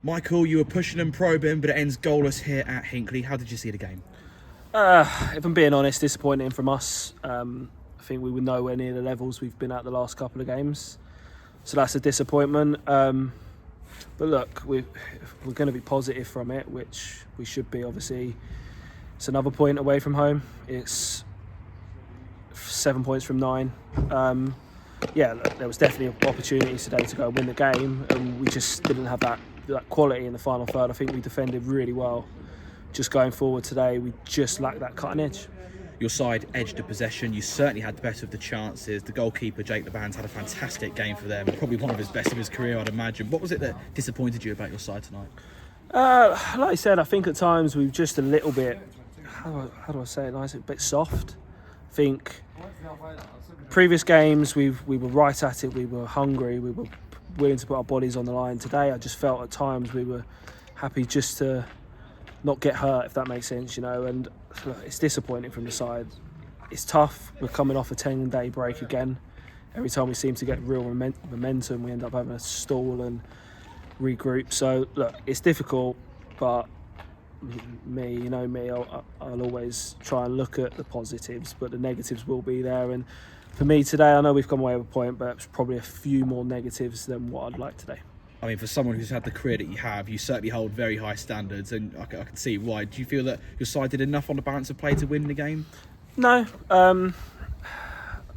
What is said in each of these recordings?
Michael, you were pushing and probing, but it ends goalless here at Hinckley. How did you see the game? If I'm being honest, disappointing from us. I think we were nowhere near the levels we've been at the last couple of games. So that's a disappointment. But look, we're going to be positive from it, which we should be, obviously. It's another point away from home. It's 7 points from 9. Look, there was definitely opportunities today to go win the game, and we just didn't have that quality in the final third. I think we defended really well. Just going forward today, we just lacked that cutting edge. Your side edged the possession. You certainly had the better of the chances. The goalkeeper, Jake Lebands, had a fantastic game for them. Probably one of his best of his career, I'd imagine. What was it that disappointed you about your side tonight? Like I said, I think at times we've just a little bit, how do I say it nice, a bit soft. I think previous games we were right at it, we were hungry, we were willing to put our bodies on the line. Today I just felt at times we were happy just to not get hurt, if that makes sense, and look, it's disappointing from the side. It's tough. We're coming off a 10-day break again. Every time we seem to get real momentum, we end up having a stall and regroup. So look, it's difficult, but me, I'll always try and look at the positives, but the negatives will be there. And for me today, I know we've come away with a point, but it's probably a few more negatives than what I'd like today. I mean, for someone who's had the career that you have, you certainly hold very high standards, and I can see why. Do you feel that your side did enough on the balance of play to win the game? No, I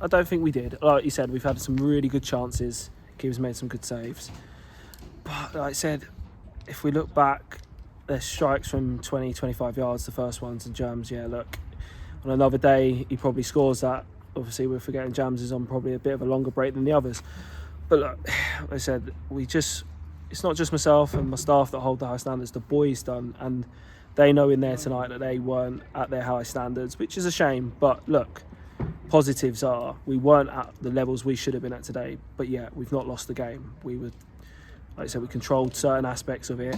don't think we did. Like you said, we've had some really good chances. Keeper's made some good saves. But like I said, if we look back, there's strikes from 20, 25 yards, the first ones, and Jams, look, on another day, he probably scores that. Obviously, we're forgetting Jams is on probably a bit of a longer break than the others. But look, like I said, it's not just myself and my staff that hold the high standards, the boys done, and they know in there tonight that they weren't at their high standards, which is a shame. But look, positives are we weren't at the levels we should have been at today, but we've not lost the game. We were, like I said, we controlled certain aspects of it,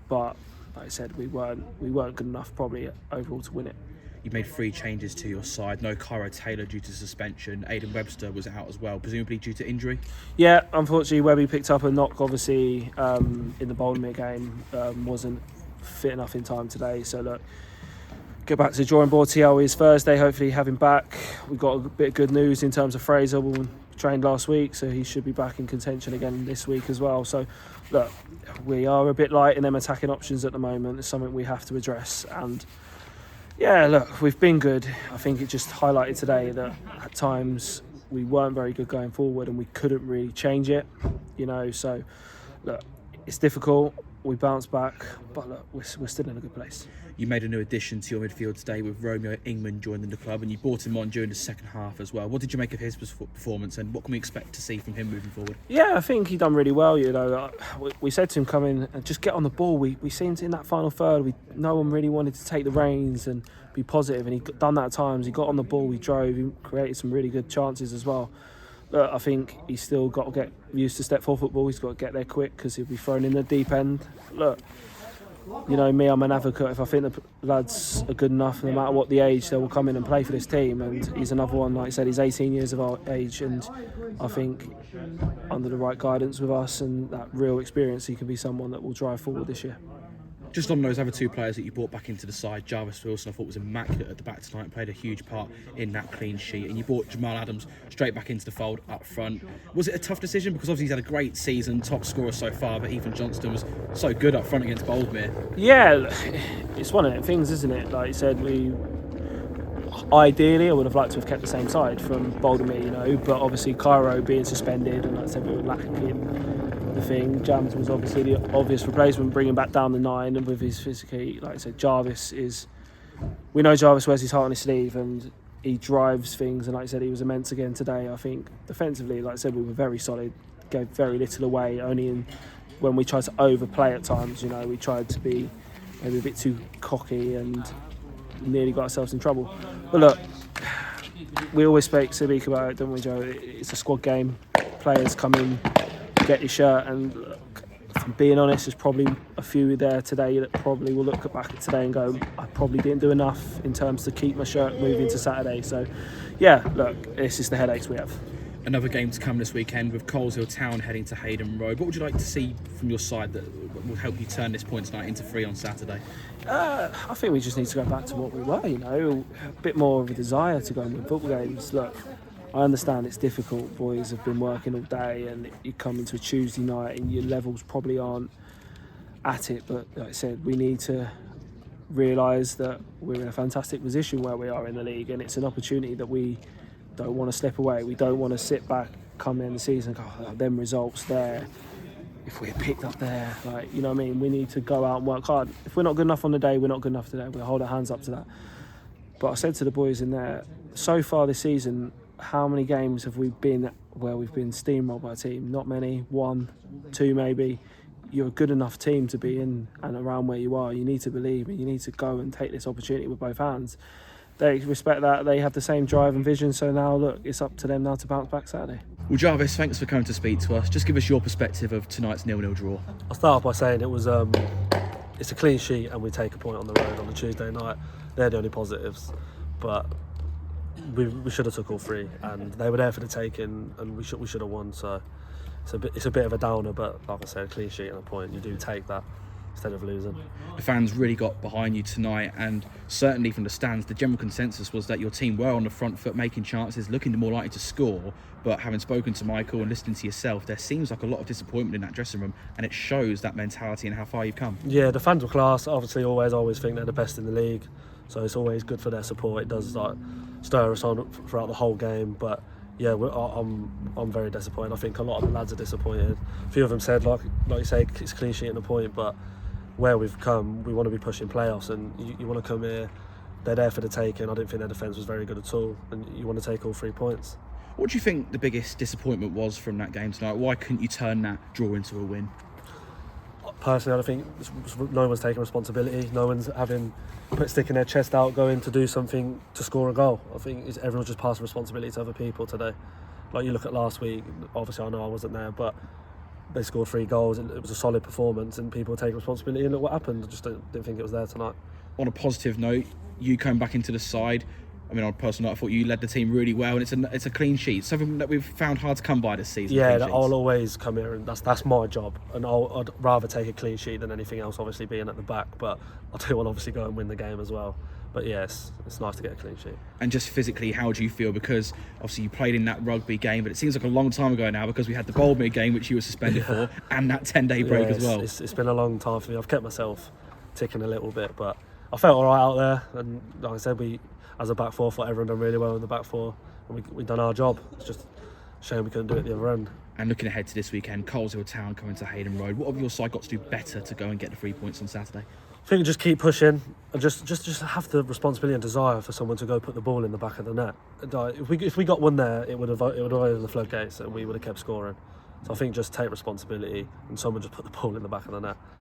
but like I said, we weren't good enough probably overall to win it. You made 3 changes to your side. No Cairo Taylor due to suspension. Aidan Webster was out as well, presumably due to injury. Yeah, unfortunately, Webby picked up a knock, obviously, in the Boldmere game. Wasn't fit enough in time today. So, look, get back to the drawing board, see how he is Thursday. Hopefully have him back. We've got a bit of good news in terms of Fraser. We trained last week, so he should be back in contention again this week as well. So, look, we are a bit light in them attacking options at the moment. It's something we have to address. And look, we've been good. I think it just highlighted today that at times we weren't very good going forward and we couldn't really change it, So, look, it's difficult. We bounced back, but look, we're still in a good place. You made a new addition to your midfield today with Romeo Ingman joining the club, and you brought him on during the second half as well. What did you make of his performance, and what can we expect to see from him moving forward? Yeah, I think he done really well. We said to him, come in and just get on the ball. We seemed in that final third, no one really wanted to take the reins and be positive, and he done that at times. He got on the ball, he drove, he created some really good chances as well. Look, I think he's still got to get used to step 4 football. He's got to get there quick because he'll be thrown in the deep end. Look, me, I'm an advocate. If I think the lads are good enough, no matter what the age, they will come in and play for this team. And he's another one, like I said, he's 18 years of age, and I think under the right guidance with us and that real experience, he can be someone that will drive forward this year. Just on those other 2 players that you brought back into the side, Jarvis Wilson, I thought was immaculate at the back tonight, played a huge part in that clean sheet, and you brought Jamal Adams straight back into the fold up front. Was it a tough decision? Because obviously he's had a great season, top scorer so far, but Ethan Johnston was so good up front against Boldmere. Yeah, it's one of them things, isn't it? Like you said, ideally I would have liked to have kept the same side from Boldmere, but obviously Cairo being suspended, and like I said, we were lacking the thing. Jams was obviously the obvious replacement, bringing back down the 9, and with his physicality, like I said, we know Jarvis wears his heart on his sleeve and he drives things, and like I said, he was immense again today. I think defensively, like I said, we were very solid, gave very little away, only when we tried to overplay at times, we tried to be maybe a bit too cocky and nearly got ourselves in trouble. But look, we always speak about it, don't we, Joe? It's a squad game. Players come in, get your shirt, and look, if I'm being honest, there's probably a few there today that probably will look back at today and go, I probably didn't do enough in terms to keep my shirt moving to Saturday. So, look, this is the headaches we have. Another game to come this weekend with Coleshill Town heading to Hayden Road. What would you like to see from your side that will help you turn this point tonight into 3 on Saturday? I think we just need to go back to what we were, a bit more of a desire to go and win football games. Look, I understand it's difficult. Boys have been working all day and you come into a Tuesday night and your levels probably aren't at it. But like I said, we need to realise that we're in a fantastic position where we are in the league, and it's an opportunity that we don't want to slip away. We don't want to sit back, come in the season and go, them results there, if we're picked up there, you know what I mean? We need to go out and work hard. If we're not good enough on the day, we're not good enough today. We'll hold our hands up to that. But I said to the boys in there, so far this season, how many games have we been where we've been steamrolled by a team? Not many, 1, 2 maybe. You're a good enough team to be in and around where you are. You need to believe and you need to go and take this opportunity with both hands. They respect that, they have the same drive and vision, so now look, it's up to them now to bounce back Saturday. Well, Jarvis, thanks for coming to speak to us. Just give us your perspective of tonight's 0-0 draw. I'll start off by saying it's a clean sheet and we take a point on the road on a Tuesday night. They're the only positives, but we should have took all 3 and they were there for the taking and we should have won, so it's a bit of a downer, but like I said, clean sheet and a point, you do take that instead of losing. The fans really got behind you tonight, and certainly from the stands, the general consensus was that your team were on the front foot, making chances, looking more likely to score. But having spoken to Michael and listening to yourself, there seems like a lot of disappointment in that dressing room, and it shows that mentality and how far you've come. Yeah, the fans were class. Obviously, always think they're the best in the league, so it's always good for their support. It does stir us on throughout the whole game, but yeah, I'm very disappointed. I think a lot of the lads are disappointed. A few of them said, like you say, it's a clean sheet and a point, but where we've come, we want to be pushing playoffs, and you want to come here, they're there for the taking. I didn't think their defence was very good at all, and you want to take all 3 points. What do you think the biggest disappointment was from that game tonight? Why couldn't you turn that draw into a win? Personally, I think no one's taking responsibility. No one's sticking their chest out, going to do something to score a goal. I think everyone's just passing responsibility to other people today. Like you look at last week, obviously I know I wasn't there, but they scored 3 goals. It was a solid performance and people take responsibility, and look what happened. I just didn't think it was there tonight. On a positive note, you came back into the side. I mean, on a personal note, I thought you led the team really well, and it's a clean sheet, something that we've found hard to come by this season. Yeah, I'll always come here, and that's my job, and I'd rather take a clean sheet than anything else, obviously being at the back, but I do want to obviously go and win the game as well. But yes, it's nice to get a clean sheet. And just physically, how do you feel? Because obviously you played in that rugby game, but it seems like a long time ago now, because we had the Boldmere game, which you were suspended for, and that 10-day break as well. It's been a long time for me. I've kept myself ticking a little bit, but I felt all right out there, and like I said, we as a back four, thought everyone done really well in the back four, and we done our job. It's just a shame we couldn't do it at the other end. And looking ahead to this weekend, Coleshill Town coming to Hayden Road. What have your side got to do better to go and get the 3 points on Saturday? I think just keep pushing and just have the responsibility and desire for someone to go put the ball in the back of the net. If we got one there, it would have opened the floodgates and we would have kept scoring. So I think just take responsibility and someone just put the ball in the back of the net.